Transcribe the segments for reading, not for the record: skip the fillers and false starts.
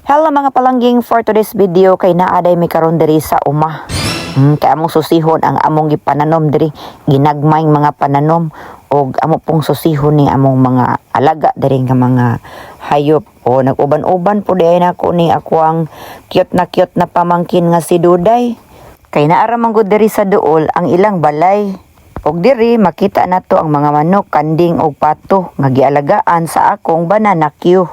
Hello mga palangging, for today's video kay naaday mi karon diri sa uma. Kay among susihon ang among gipananom diri, ginagmayng mga pananom og amo pong susihon ni among mga alaga diri nga mga hayop. O nag-uban-uban po di nako ni ako ang cute na pamangkin nga si Duday. Kay naara man gud diri sa duol ang ilang balay. Og diri makita nato ang mga manok, kanding og pato nga gialagaan sa akong banana queue.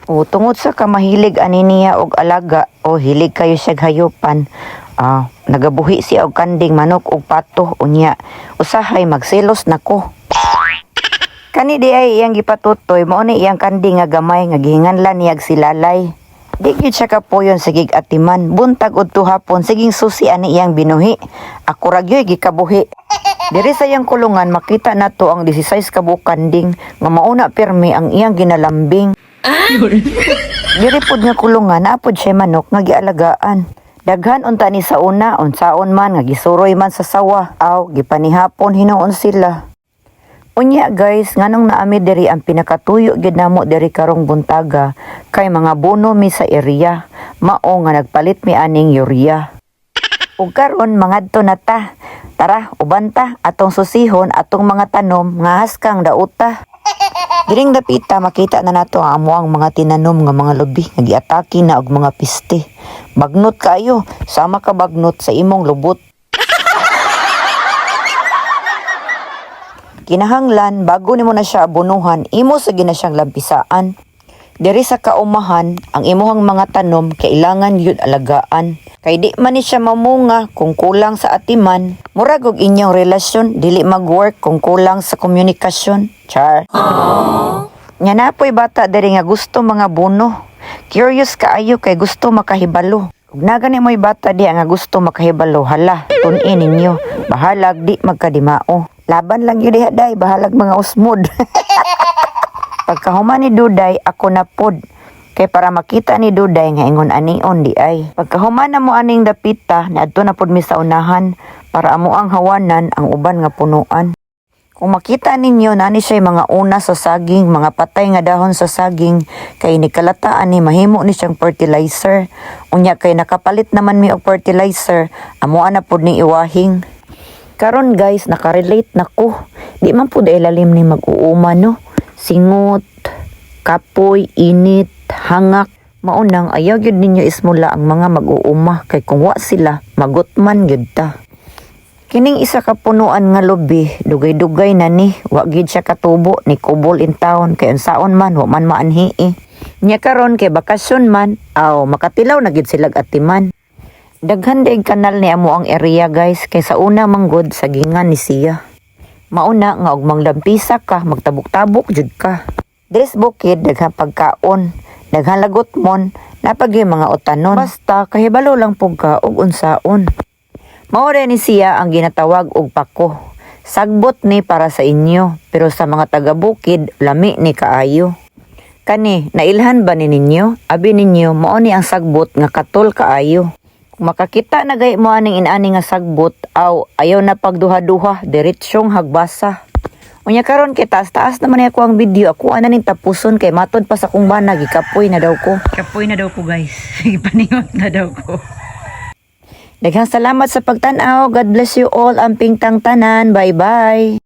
O tungod sa kamahilig ani niya og alaga o hilig kayo siya hayupan, nagabuhi siya og kanding, manok og pato unya. Usahay magselos nako. Kani di ay iyang gipatutoy mao ni iyang kanding nga gamay nga gihinganlan niya silalay. Di gyud siya kapuyon sa gig-atiman, buntag udto hapon siging susi ani iyang binuhi. Ako ra gyud gikabuhi. Diri sa iyang kulungan makita nato ang 16 ka kanding nga mauna pirmi ang iyang ginalambing. Diri pod nga kulungan naapod siya manok nga gialagaan. Daghan unta ni sa una, unsaon man nga gisuroy man sa sawa, aw gipanihapon hinuon sila. Unya guys, nganong naami diri ang pinakatuyo gid namo diri karong buntaga kay mga bono mi sa area, mao nga nagpalit mi aning urea. Ug karon mangadto na ta. Tara, uban ta atong susihon atong mga tanom nga haskang dauta. Diring dapita makita na nato ang amuang mga tinanom nga mga lubi nga giatake na og mga piste. Bagnot kayo, sama ka bagnot sa imong lubot. Kinahanglan bago nimo na siya abunuhan, imo sa gina siyang lampisaan. Diri sa kaumahan, ang imuhang mga tanom kailangan yun alagaan. Kay di man ni siya mamunga kung kulang sa atiman, murag og inyong relasyon dili mag-work kung kulang sa komunikasyon. Char. Nya napoy bata diri nga gusto mga buno. Curious kaayo kay gusto makahibalo. Ug nagani mo'y bata di nga gusto makahibalo, hala, tun-in ninyo. Bahalag di magkadimao. Laban lang yun diha day, bahalag mga usmod. Pagkahuman ni Duday, ako na pod. Kay para makita ni Duday nga ingon anion di ay. Pagkahuman na mo aning dapita, naadto na pod mi sa unahan para amo ang hawanan ang uban nga punuan. Kung makita ninyo nani siya mga una sa saging, mga patay nga dahon sa saging, kay nikalataan ni mahimo ni siyang fertilizer. Unya kay nakapalit naman mi og fertilizer, amo ana pod ni iwahing. Karon guys, nakarelate nako. Di man pud ilalim ni mag-uuma no. Singot, kapoy, init, hangak. Maunang ayaw gyud ninyo ismula ang mga mag-uuma kay kung wa sila magutman gyud ta. Kining isa ka punuan nga lubi, dugay-dugay na ni, wa gyud siya katubo ni kubol in town kay unsaon man wa man maanhii. Nya karon kay bakasyon man, makatilaw na gyud silag atiman. Daghan daig kanal ni amo ang area guys kay sa una manggod sa gingan ni siya. Mauna nga og manglampisa ka, magtabok-tabok jud ka. Dres bukid daghang pagkaon, daghang lagotmon, napagi mga utanon. Basta kahibalo lang pug ka og unsaon. Mao ni siya ang ginatawag og pako. Sagbot ni para sa inyo, pero sa mga taga-bukid lami ni kaayo. Kani, nailhan ba ni ninyo? Abi ninyo mao ni ang sagbot nga katol kaayo. Kung makakita na gay mo aning inani nga sagbot, ayaw na pagduha-duha, diretsyong hagbasa. Unya karon kay taas-taas naman ako ang video, ako ana ning tapuson kay matod pa sa kung bana gikapoy na daw ko. Kapoy na daw ko guys. Gipaningot na daw ko. Daghang salamat sa pagtan-aw. God bless you all. Amping tang tanan. Bye-bye.